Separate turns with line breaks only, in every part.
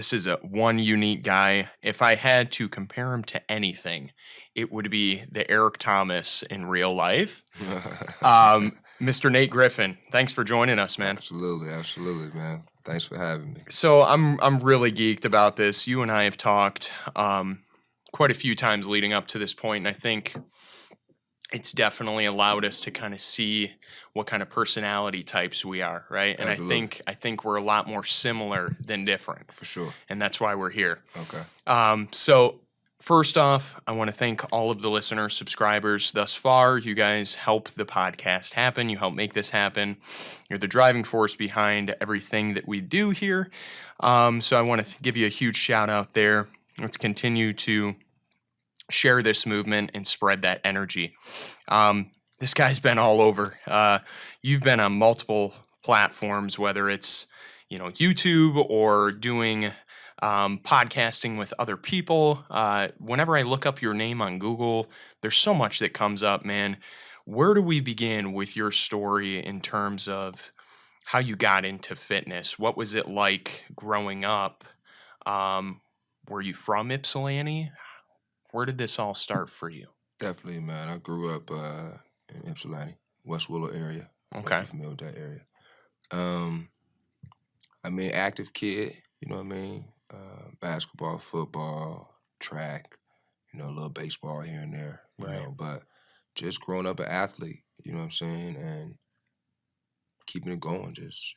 This is a one unique guy. If I had to compare him to anything, it would be the Eric Thomas in real life. Mr. Nate Griffin, thanks for joining us, man.
Absolutely, absolutely, man. Thanks for having me.
So I'm really geeked about this. You and I have talked quite a few times leading up to this point, and I think it's definitely allowed us to kind of see what kind of personality types we are, right? And
Absolutely.
I think we're a lot more similar than different,
For sure.
and that's why we're here.
Okay.
So first off, I want to thank all of the listeners, subscribers thus far. You guys help the podcast happen. You help make this happen. You're the driving force behind everything that we do here. So I want to give you a huge shout out there. Let's continue to share this movement and spread that energy. This guy's been all over. You've been on multiple platforms, whether it's YouTube or doing podcasting with other people. Whenever I look up your name on Google, there's so much that comes up, man. Where do we begin with your story in terms of how you got into fitness? What was it like growing up? Were you from Ypsilanti? Where did this all start for you?
Definitely, man. I grew up in Ypsilanti, West Willow area.
Okay.
If you're familiar with that area. Active kid, you know what I mean? Basketball, football, track, a little baseball here and there, you
Right.
know, but just growing up an athlete, you know what I'm saying? And keeping it going, just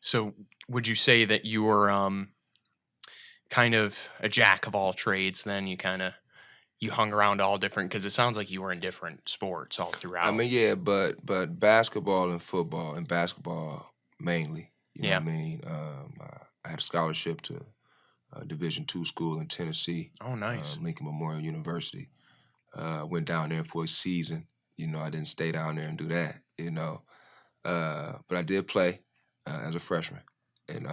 So would you say that you were kind of a jack of all trades then? You hung around all different, because it sounds like you were in different sports all throughout.
yeah, but basketball and football, and basketball mainly. You know
Yeah.
what I mean? I had a scholarship to a Division II school in Tennessee.
Oh, nice.
Lincoln Memorial University. Went down there for a season. I didn't stay down there and do that. But I did play as a freshman. And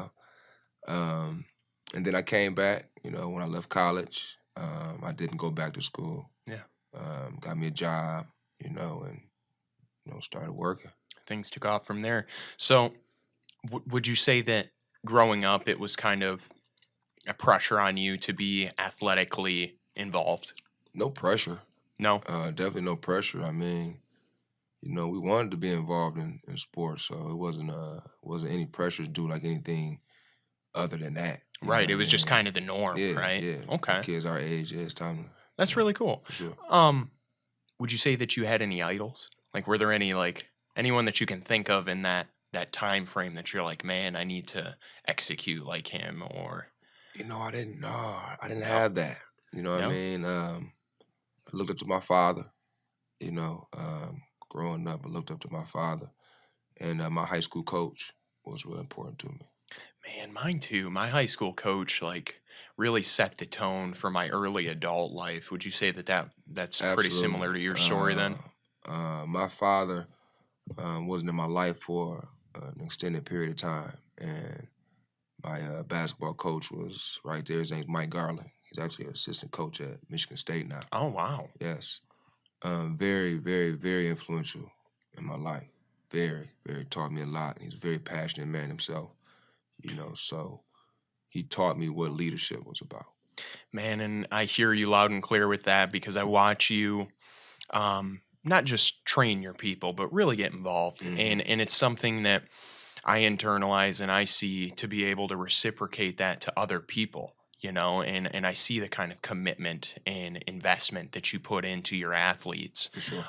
then I came back. When I left college. I didn't go back to school.
Yeah.
Got me a job, and started working.
Things took off from there. So would you say that growing up it was kind of a pressure on you to be athletically involved?
No pressure.
No?
Definitely no pressure. We wanted to be involved in sports, so it wasn't any pressure to do like anything other than that.
Right. It was just kind of the norm, right?
Yeah.
Okay.
For kids our age, it's time to.
That's really cool.
For sure.
Would you say that you had any idols? Like, were there any, like, anyone that you can think of in that time frame that you're like, man, I need to execute like him? Or
I didn't know. I didn't have that. You know what I
No?
mean? I looked up to my father. Growing up, I looked up to my father, and my high school coach was really important to me.
Man, mine too. My high school coach, like, really set the tone for my early adult life. Would you say that that's pretty
Absolutely.
similar to your story then?
My father wasn't in my life for an extended period of time, and my basketball coach was right there. His name's Mike Garland. He's actually an assistant coach at Michigan State now.
Oh, wow.
Yes. Very, very, very influential in my life. Very, very taught me a lot. He's a very passionate man himself, so he taught me what leadership was about.
Man, and I hear you loud and clear with that, because I watch you not just train your people, but really get involved.
Mhm.
And it's something that I internalize and I see to be able to reciprocate that to other people, and I see the kind of commitment and investment that you put into your athletes
For sure.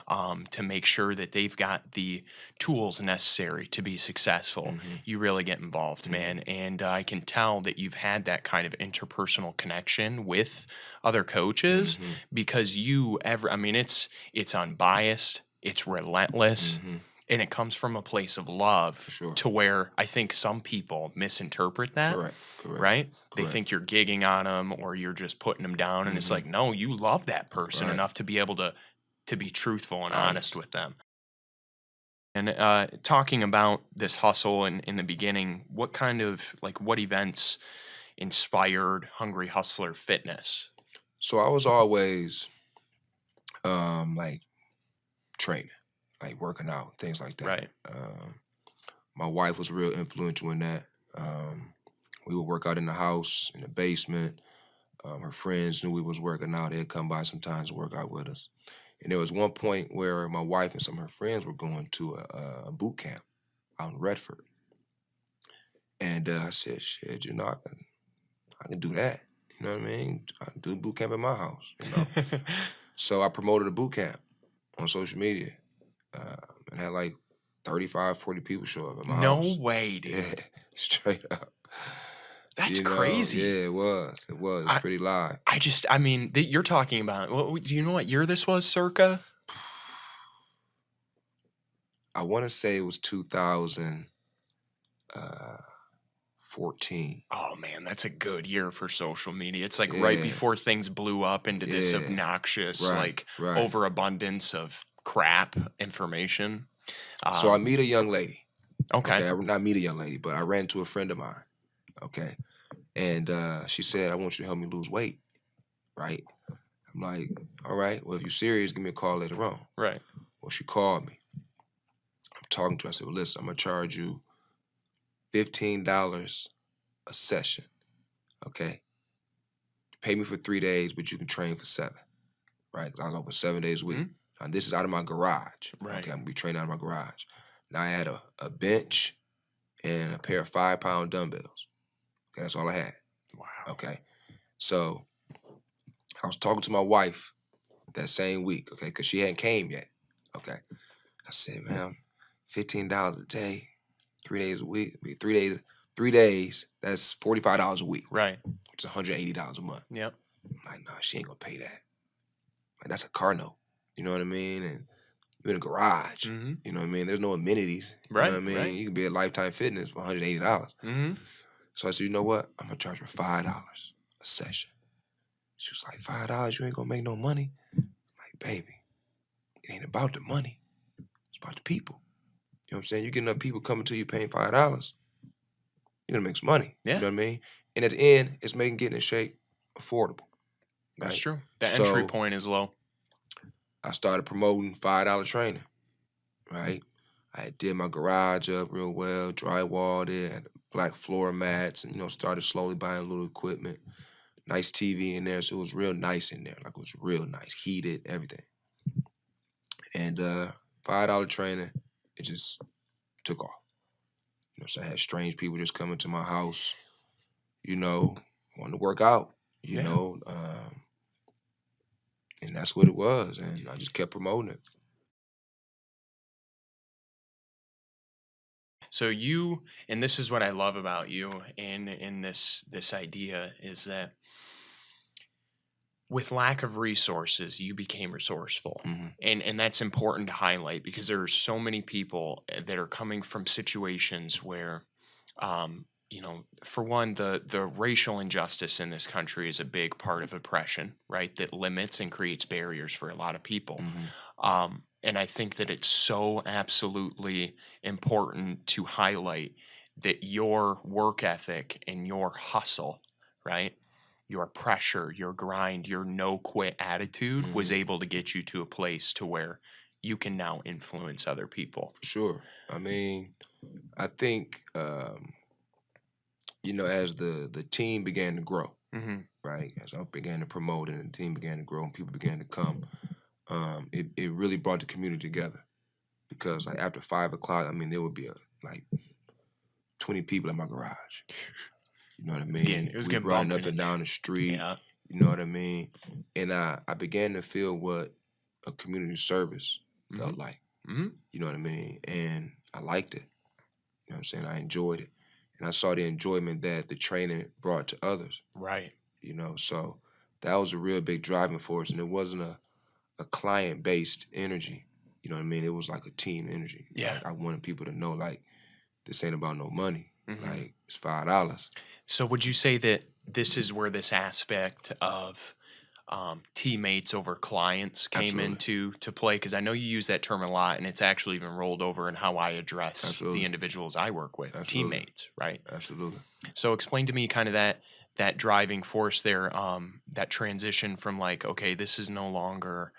to make sure that they've got the tools necessary to be successful.
Mhm.
You really get involved, man. And I can tell that you've had that kind of interpersonal connection with other coaches,
Mhm.
because it's unbiased, it's relentless.
Mhm.
And it comes from a place of love,
For sure.
to where I think some people misinterpret that.
Correct.
Right? They
Correct.
think you're gigging on them, or you're just putting them down. And it's
Mhm.
like, no, you love that person
Right.
enough to be able to be truthful and
Honest.
honest with them. And talking about this hustle in the beginning, what events inspired Hungry Hustler Fitness?
So I was always like training, like working out, things like that.
Right.
My wife was real influential in that. We would work out in the house, in the basement. Her friends knew we was working out. They'd come by sometimes to work out with us. And there was one point where my wife and some of her friends were going to a boot camp out in Redford. And I said, shit, I can do that. You know what I mean? I can do boot camp at my house, you know? So I promoted a boot camp on social media and had like 35, 40 people show up at my house.
No way, dude.
Yeah, straight up.
That's
You know,
crazy.
Yeah, it was. It was pretty live.
I mean, you're talking about, do you know what year this was, circa?
I want to say it was 2014.
Oh, man, that's a good year for social media. It's like right before things blew up into this obnoxious, overabundance of crap information.
So I meet a young lady.
Okay.
I not meet a young lady, but I ran into a friend of mine. Okay. And she said, I want you to help me lose weight. Right. I'm like, all right, well, if you're serious, give me a call later on.
Right.
Well, she called me. I'm talking to her. I said, well, listen, I'm going to charge you $15 a session. Okay. Pay me for 3 days, but you can train for 7. Right. Because I was open 7 days a week. Now, this is out of my garage.
Right.
Okay. I'm going to be training out of my garage. Now, I had a bench and a pair of 5-pound dumbbells. Okay. That's all I had.
Wow.
Okay. So I was talking to my wife that same week, okay, because she hadn't came yet. Okay. I said, man, $15 a day, 3 days a week. 3 days, that's $45 a week.
Right.
Which is $180 a month.
Yep.
I'm like, nah, she ain't gonna pay that. Like, that's a car note. You know what I mean? And you're in a garage.
Mm-hmm.
You know what I mean? There's no amenities.
Right.
You know what I mean?
Right.
You can be at Lifetime Fitness for $180.
Mm-hmm.
So I said, you know what? I'm gonna charge her $5 a session. She was like, $5, you ain't gonna make no money. I'm like, baby, it ain't about the money. It's about the people. You know what I'm saying? You get enough people coming to you paying $5, you're gonna make some money.
Yeah.
You know what I mean? And at the end, it's making getting in shape affordable. Right?
That's true. The entry point is low.
I started promoting $5 training. Right? I did my garage up real well, drywalled it, had black floor mats, and started slowly buying a little equipment. Nice TV in there, so it was real nice in there. Like, it was real nice, heated, everything. And $5 training, it just took off. So I had strange people just coming to my house, wanting to work out, and that's what it was. And I just kept promoting it.
So you, and this is what I love about you in this idea, is that with lack of resources, you became resourceful.
Mm-hmm.
And that's important to highlight, because there are so many people that are coming from situations where, for one, the racial injustice in this country is a big part of oppression, right? That limits and creates barriers for a lot of people.
Mm-hmm.
And I think that it's so absolutely important to highlight that your work ethic and your hustle, right? Your pressure, your grind, your no quit attitude was able to get you to a place to where you can now influence other people.
For sure. I mean, I think, as the team began to grow, right? As I began to promote and the team began to grow and people began to come, it really brought the community together. Because like after 5 o'clock, I mean, there would be 20 people in my garage. You know what I mean?
It was
we
getting
running up and down the street.
Yeah.
You know what I mean? And I began to feel what a community service felt like.
Mm-hmm.
You know what I mean? And I liked it. You know what I'm saying? I enjoyed it. And I saw the enjoyment that the training brought to others.
Right.
So that was a real big driving force. And it wasn't a client-based energy. You know what I mean? It was like a team energy.
Yeah.
Like, I wanted people to know, like, this ain't about no money. Like, it's $5.
So would you say that this is where this aspect of teammates over clients came into play? Because I know you use that term a lot, and it's actually even rolled over in how I address the individuals I work with, teammates, right?
Absolutely.
So explain to me kind of that driving force there, that transition from like, okay, this is no longer,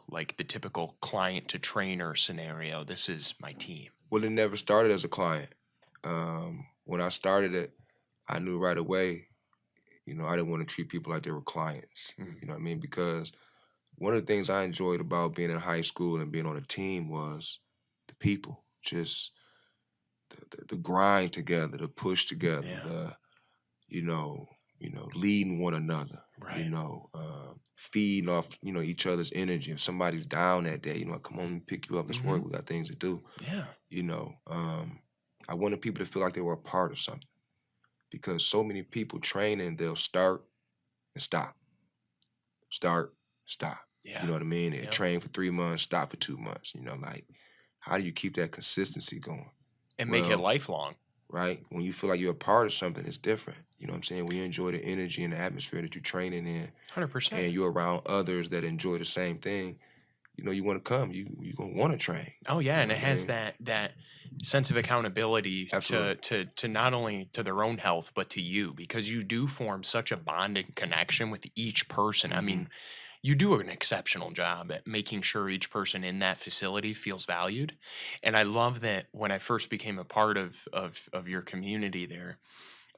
like the typical client to trainer scenario. This is my team.
Well, it never started as a client. When I started it, I knew right away, I didn't want to treat people like they were clients.
Mm.
You know what I mean? Because one of the things I enjoyed about being in high school and being on a team was the people, just the grind together, the push together,
Yeah.
you know, leading one another,
Right.
feeding off, each other's energy. If somebody's down that day, come on, pick you up, let's work. We got things to do.
Yeah.
I wanted people to feel like they were a part of something because so many people train and they'll start and stop, start, stop.
Yeah.
You know what I mean? They
Yep.
train for 3 months, stop for 2 months. Like, how do you keep that consistency going?
And make it lifelong.
Right? When you feel like you're a part of something, it's different. You know what I'm saying? When you enjoy the energy and the atmosphere that you're training in,
100%.
and you're around others that enjoy the same thing, you want to come. You're going to want to train.
Oh yeah,
You
and
know
it
what I
has
mean?
that sense of accountability
Absolutely.
to not only to their own health but to you, because you do form such a bonding connection with each person. I mean, you do an exceptional job at making sure each person in that facility feels valued. And I love that when I first became a part of your community there,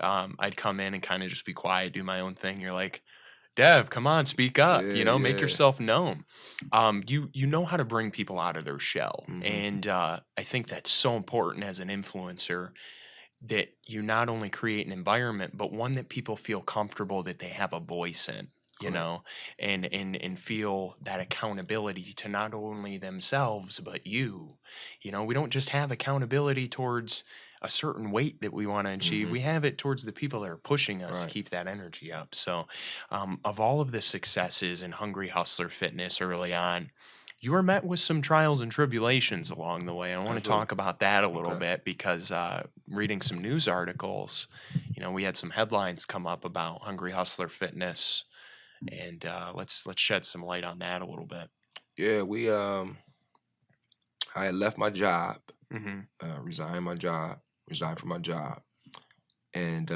I'd come in and kind of just be quiet, do my own thing. You're like, Dev, come on, speak up.
Yeah,
Make
yeah.
yourself known. You know how to bring people out of their shell, and I think that's so important as an influencer, that you not only create an environment, but one that people feel comfortable that they have a voice in.
Correct.
And feel that accountability to not only themselves but you. We don't just have accountability towards a certain weight that we want to achieve. We have it towards the people that are pushing us to
Right.
keep that energy up. So, of all of the successes in Hungry Hustler Fitness early on, you were met with some trials and tribulations along the way. I want to
Absolutely.
talk about that a little
Okay.
bit because reading some news articles, we had some headlines come up about Hungry Hustler Fitness, and let's shed some light on that a little bit.
Yeah, I had left my job,
Mm-hmm.
resigned from my job, and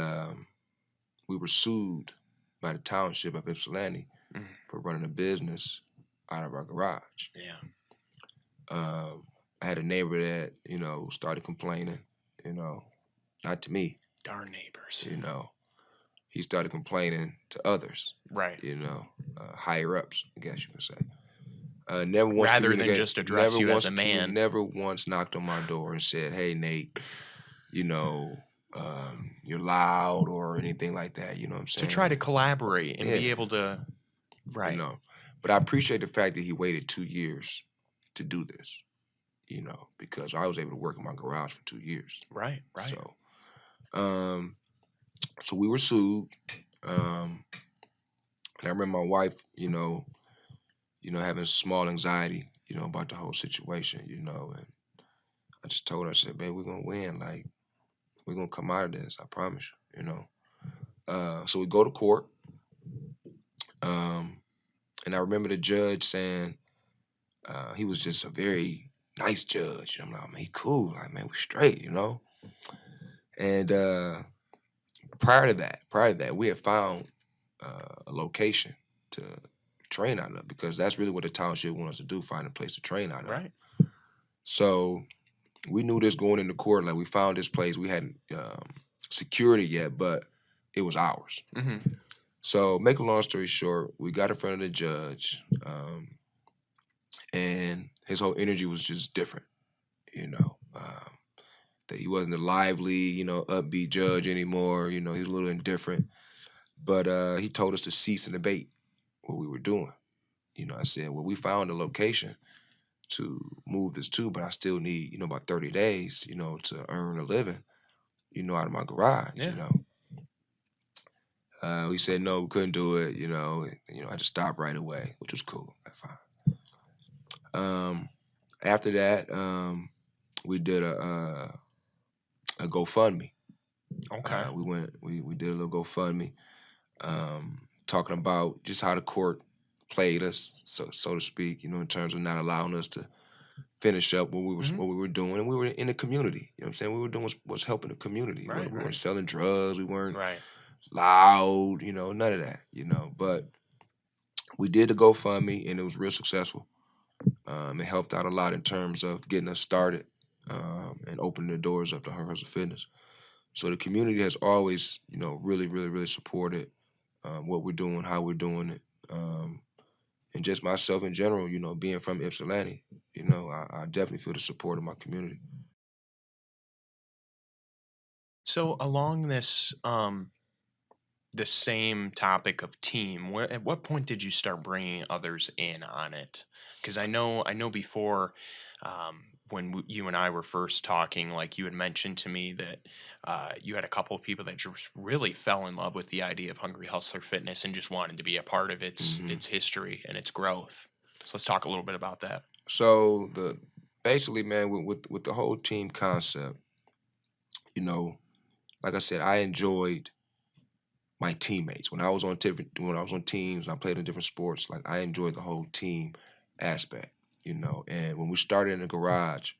we were sued by the township of Ypsilanti for running a business out of our garage.
Yeah.
I had a neighbor that, started complaining, not to me,
Darn neighbors.
he started complaining to others,
Right.
higher ups, I guess you would say. Never once
Rather than
communicated,
just address you as a man.
never once knocked on my door and said, "Hey, Nate, you're loud," or anything like that. You know what I'm saying?
To try to collaborate and be able to, right.
But I appreciate the fact that he waited 2 years to do this. Because I was able to work in my garage for 2 years.
Right.
So, so we were sued. And I remember my wife, having small anxiety, about the whole situation, and I just told her, I said, babe, we're gonna win. Like, we're gonna come out of this, I promise you, So we go to court. And I remember the judge saying, he was just a very nice judge. I'm like, man, he cool. Like, man, we straight, And prior to that, we had found a location to train out of, because that's really what the township wanted us to do, find a place to train out of.
Right.
So we knew this going into court. Like, we found this place. We hadn't secured it yet, but it was ours. So make a long story short, we got in front of the judge, and his whole energy was just different, that he wasn't a lively, upbeat judge anymore. He was a little indifferent. But he told us to cease and abate what we were doing. I said, well, we found a location to move this to, but I still need, about 30 days, to earn a living, out of my garage, We said, no, we couldn't do it, I just stopped right away, which was cool. That's fine. After that, we did a GoFundMe.
Okay.
We did a little GoFundMe, talking about just how the court played us, so to speak, in terms of not allowing us to finish up what we were doing, and we were in the community. You know what I'm saying? We were doing was helping the community.
Right,
We weren't selling drugs. We weren't
Right.
loud. None of that. But we did the GoFundMe, and it was real successful. It helped out a lot in terms of getting us started, and opening the doors up to Hungry Hustla Fitness. So the community has always, really, really, really supported what we're doing, how we're doing it, and just myself in general. Being from Ypsilanti, I definitely feel the support of my community.
So along this the same topic of team, at what point did you start bringing others in on it? Because I know before, when you and I were first talking, like you had mentioned to me that you had a couple of people that just really fell in love with the idea of Hungry Hustler Fitness and just wanted to be a part of its
hmm
its history and its growth. So let's talk a little bit about that.
So basically, man, with the whole team concept, you know, like I said, I enjoyed my teammates when I was on teams and I played in different sports. Like I enjoyed the whole team aspect, And when we started in the garage,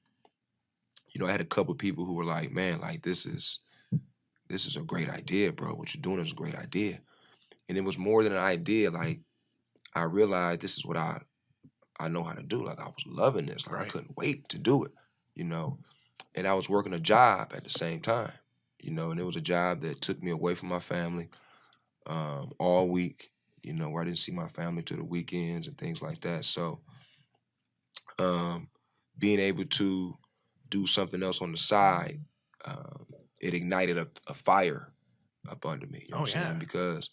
I had a couple people who were like, "Man, like this is a great idea, bro. What you're doing is a great idea." And it was more than an idea. Like I realized this is what I know how to do. Like I was loving this. Like I
Right.
couldn't wait to do it, you know. And I was working a job at the same time, and it was a job that took me away from my family all week, where I didn't see my family till the weekends and things like that. So um, being able to do something else on the side, um, it ignited a fire up under me. You know
Oh
what I'm
yeah.
saying? Because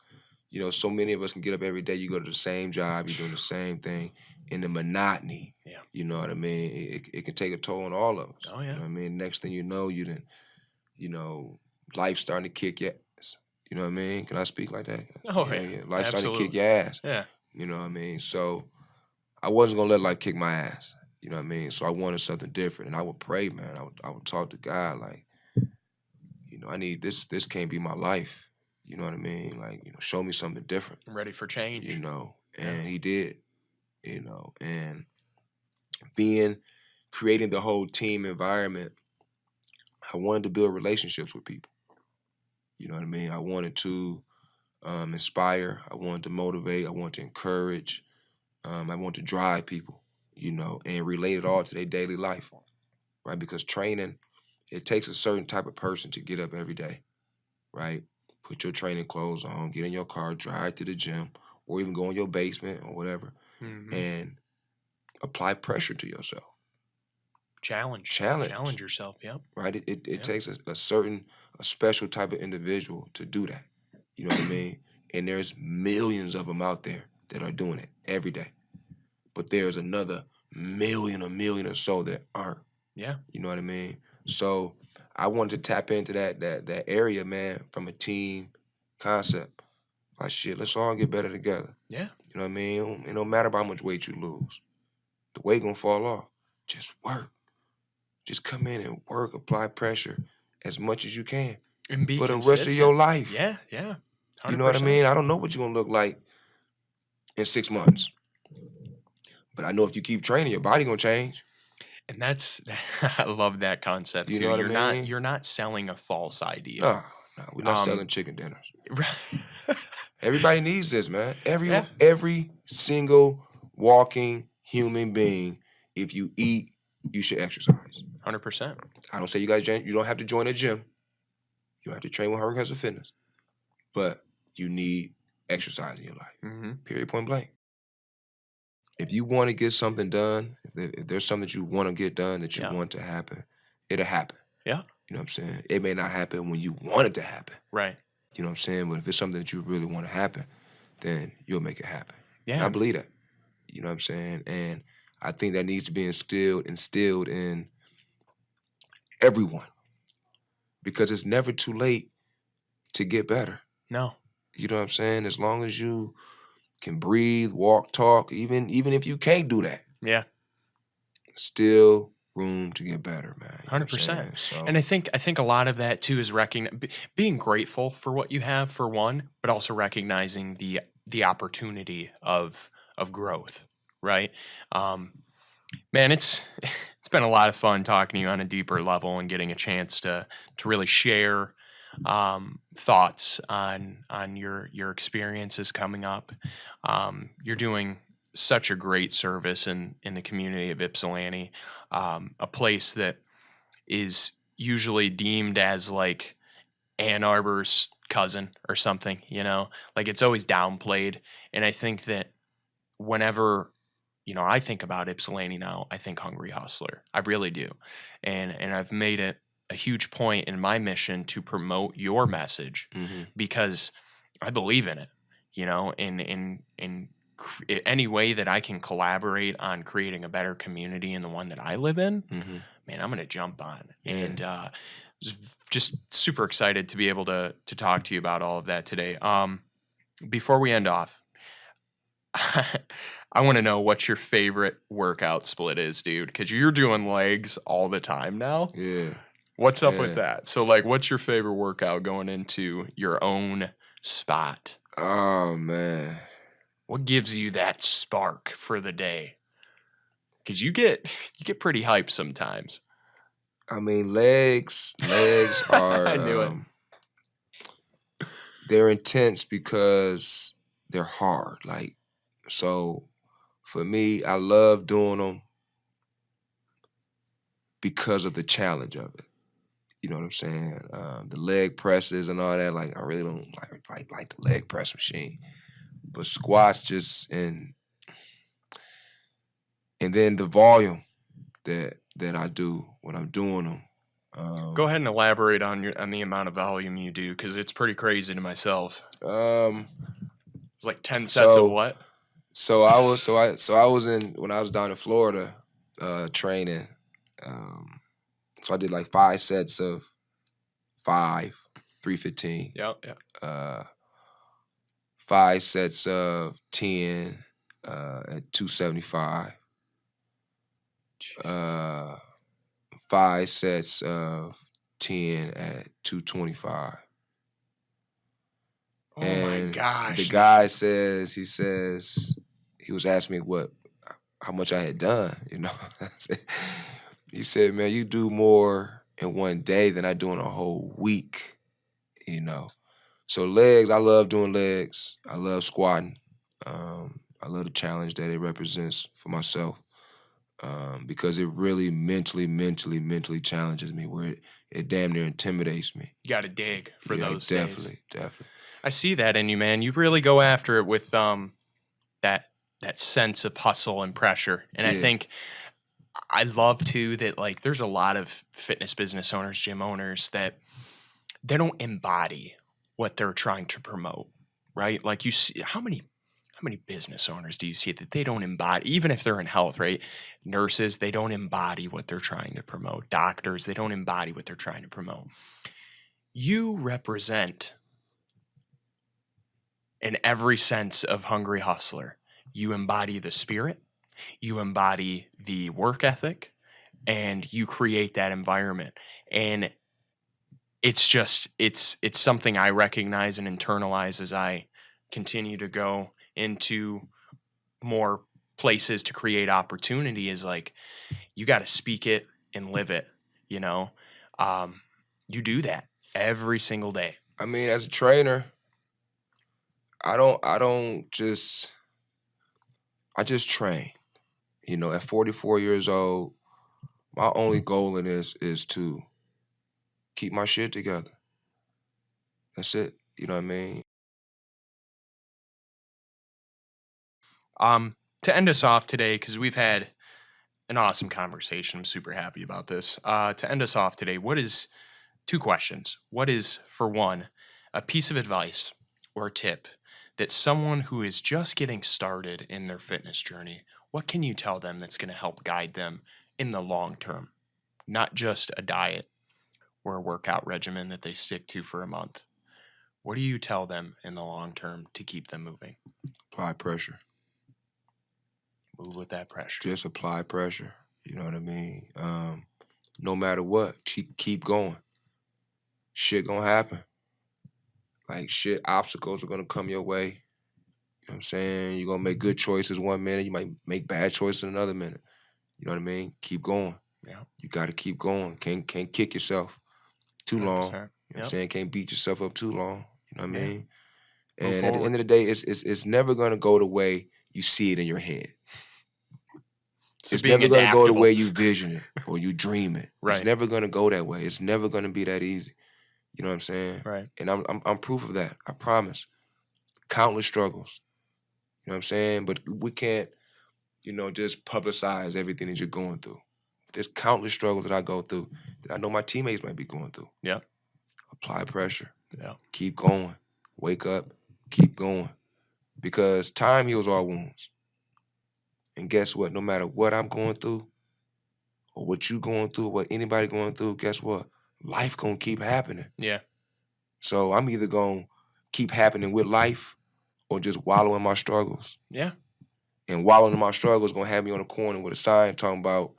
so many of us can get up every day. You go to the same job, you're doing the same thing, and the monotony.
Yeah.
You know what I mean? It can take a toll on all of us.
Oh
You
yeah.
know what I mean? Next thing you know, life starting to kick your ass. You know what I mean? Can I speak like that?
Oh
Yeah,
yeah.
yeah. Life starting to kick
Absolutely.
your ass.
Yeah.
You know what I mean? So I wasn't gonna let life kick my ass. You know what I mean? So I wanted something different, and I would pray, man. I would talk to God like, I need this. This can't be my life. You know what I mean? Like, show me something different.
I'm ready for change. Yeah.
And He did. And being creating the whole team environment, I wanted to build relationships with people. You know what I mean? I wanted to inspire. I wanted to motivate. I wanted to encourage. I wanted to drive people. And relate it all to their daily life, right? Because training, it takes a certain type of person to get up every day, right? Put your training clothes on, get in your car, drive to the gym, or even go in your basement or whatever,
Hmm.
and apply pressure to yourself.
Challenge
Challenge,
yourself. Yep.
right? It
Yep.
takes a special type of individual to do that. You know what I mean? And there's millions of them out there that are doing it every day. But there's another a million or so that aren't.
Yeah.
You know what I mean? So I wanted to tap into that area, man, from a team concept. Like shit, let's all get better together.
Yeah.
You know what I mean? It don't matter about how much weight you lose. The weight gonna fall off. Just work. Just come in and work, apply pressure as much as you can
And be
for the rest of your
consistent.
life.
Yeah. Yeah.
You know what I mean?
100%.
I don't know what you're gonna look like in 6 months. But I know if you keep training, your body gonna change.
And that's I love that concept
You
too.
know what I
You're not
mean?
you're not selling a false
Nah,
ideal.
nah, we're not
Um
selling chicken dinners.
right.
Everybody needs this, man.
Yeah.
Every single walking human being, if you eat, you should exercise.
100%.
I don't say you don't have to join a gym. You don't have to train with Hungry Hustla Fitness, but you need exercise in your life.
Mhm.
Period. Point blank. If you want to get something done, if there's something that you want to get done that you
Yeah.
want to happen, it'll happen.
Yeah.
You know what I'm saying? It may not happen when you want it to happen.
Right.
You know what I'm saying? But if it's something that you really want to happen, then you'll make it happen. And I
Yeah.
believe that. You know what I'm saying? And I think that needs to be instilled in everyone because it's never too late to get better.
No.
You know what I'm saying? As long as you can breathe, walk, talk, even if you can't do that,
Yeah.
still room to get better, man. You know what I'm
100%.
saying? So
And I think a lot of that too is being grateful for what you have for one, but also recognizing the opportunity of growth, right? Um Man, it's been a lot of fun talking to you on a deeper level and getting a chance to really share thoughts on your experiences coming up. You're doing such a great service in the community of Ypsilanti, a place that is usually deemed as like Ann Arbor's cousin or something, like it's always downplayed. And I think that whenever, I think about Ypsilanti now, I think Hungry Hustler. I really do. And I've made it a huge point in my mission to promote your message because I believe in it, in any way that I can collaborate on creating a better community in the one that I live in, man, I'm going to jump on.
Yeah.
And just super excited to be able to talk to you about all of that today. Before we end off, I want to know what your favorite workout split is, dude, because you're doing legs all the time now.
Yeah.
What's up with that? So, like, what's your favorite workout going into your own spot?
Oh, man.
What gives you that spark for the day? Because you get pretty hyped sometimes.
I mean, legs are.
I knew it.
They're intense because they're hard. Like, so for me, I love doing them because of the challenge of it. You know what I'm saying? The leg presses and all that. Like, I really don't like the leg press machine, but squats just and then the volume that I do when I'm doing them.
Go ahead and elaborate on the amount of volume you do, because it's pretty crazy to myself. It's like 10 sets of what?
So I was when I was down in Florida training. So I did like 5 sets of 315.
Yeah.
5 sets of 10 at 275. 5 sets of 10 at 225.
Oh my gosh.
The guy says he was asking me how much I had done, He said, man, you do more in one day than I do in a whole week, So legs, I love doing legs. I love squatting. I love the challenge that it represents for myself. Because it really mentally challenges me, where it damn near intimidates me.
You got to dig for those
definitely.
I see that in you, man. You really go after it with that sense of hustle and pressure. And I think I love too that, like, there's a lot of fitness business owners, gym owners, that they don't embody what they're trying to promote, right? Like, you see how many business owners do you see that they don't embody, even if they're in health, right? Nurses, they don't embody what they're trying to promote. Doctors, they don't embody what they're trying to promote. You represent, in every sense of Hungry Hustler, you embody the spirit, you embody the work ethic, and you create that environment. And it's just, it's something I recognize and internalize as I continue to go into more places to create opportunity, is like, you got to speak it and live it, you do that every single day.
I mean, as a trainer, I just train. At 44 years old, my only goal in this is to keep my shit together. That's it. You know what I mean?
To end us off today, because we've had an awesome conversation, I'm super happy about this. To end us off today, 2 questions. What is, for one, a piece of advice or a tip that someone who is just getting started in their fitness journey, what can you tell them that's going to help guide them in the long term? Not just a diet or a workout regimen that they stick to for a month. What do you tell them in the long term to keep them moving?
Apply pressure.
Move with that pressure.
Just apply pressure. You know what I mean? No matter what, keep going. Shit gonna happen. Like, obstacles are gonna come your way. You know what I'm saying? You're gonna make good choices one minute, you might make bad choices another minute. You know what I mean? Keep going.
Yeah.
You gotta keep going. Can't kick yourself too long.
100%.
You know what I'm saying? Can't beat yourself up too long. You know what I mean?
Move
And
forward.
at the end of the day, it's never gonna go the way you see it in your head.
So
it's
being
never going to go the
adaptable.
way you vision it or you dream it.
Right.
It's never going to go that way. It's never going to be that easy. You know what I'm saying?
Right.
And I'm proof of that. I promise. Countless struggles. You know what I'm saying? But we can't, just publicize everything that you're going through. There's countless struggles that I go through that I know my teammates might be going through.
Yeah.
Apply pressure.
Yeah.
Keep going. Wake up. Keep going. Because time heals all wounds. And guess what? No matter what I'm going through, or what you going through, what anybody going through, guess what? Life gonna keep happening.
Yeah.
So I'm either gonna keep happening with life or just wallow in my struggles.
Yeah.
And wallowing in my struggles gonna have me on the corner with a sign talking about,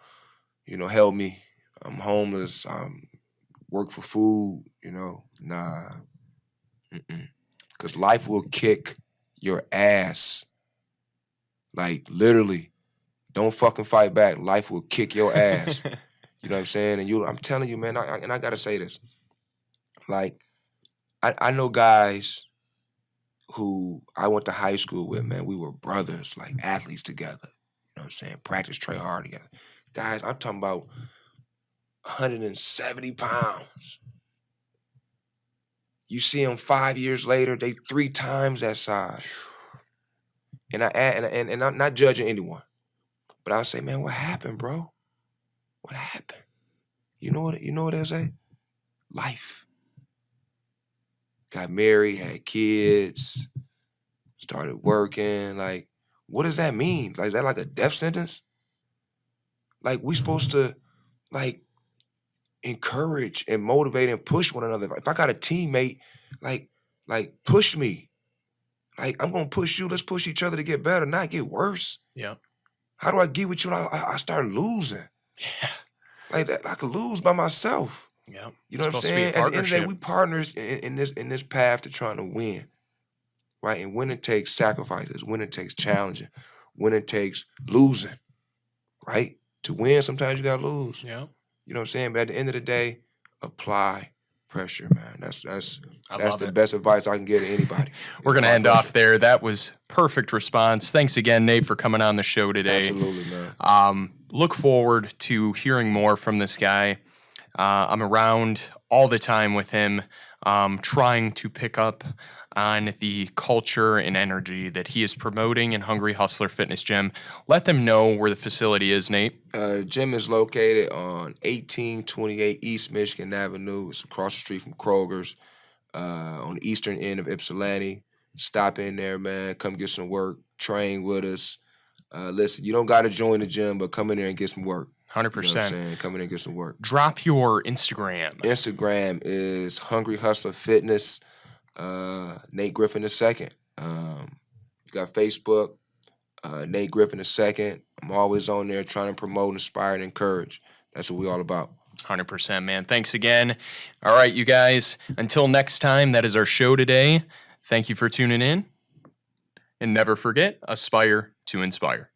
help me. I'm homeless. I'm work for food. Nah. Because life will kick your ass. Like, literally. Don't fucking fight back. Life will kick your ass. You know what I'm saying? And I'm telling you, man, I gotta say this. Like, I know guys who I went to high school with, man. We were brothers, like athletes together. You know what I'm saying? Practice, try hard together. Guys, I'm talking about 170 pounds. You see them 5 years later, they 3 times that size. And I'm not judging anyone, but I'll say, man, what happened, bro? What happened? You know what they'll say? Life. Got married, had kids, started working. Like, what does that mean? Like, is that like a death sentence? Like, we supposed to, like, encourage and motivate and push one another. If I got a teammate, like push me. Like, I'm gonna push you. Let's push each other to get better, not get worse.
Yeah.
How do I get with you? And I start losing.
Yeah.
Like, I could lose by myself.
Yeah.
You know what I'm saying? At the end of the day, we partners in this path to trying to win. Right? And winning takes sacrifices. Winning takes challenging. Winning takes losing. Right? To win, sometimes you gotta lose.
Yeah.
You know what I'm saying? But at the end of the day, apply pressure, man. That's the best advice I can give to anybody.
We're going to end off there. That was perfect response. Thanks again, Nate, for coming on the show today.
Absolutely, man.
Look forward to hearing more from this guy. I'm around all the time with him, trying to pick up on the culture and energy that he is promoting in Hungry Hustler Fitness Gym. Let them know where the facility is, Nate.
Gym is located on 1828 East Michigan Avenue. It's across the street from Kroger's, on the eastern end of Ypsilanti. Stop in there, man. Come get some work. Train with us. Listen, you don't got to join the gym, but come in there and get some work.
100%.
You know what I'm saying? Come in and get some work.
Drop your Instagram.
Instagram is Hungry Hustla Fitness. Nate Griffin II. Got Facebook, Nate Griffin II. I'm always on there trying to promote, inspire, and encourage. That's what we all about.
100%, man. Thanks again. All right, you guys. Until next time, that is our show today. Thank you for tuning in. And never forget, aspire to inspire.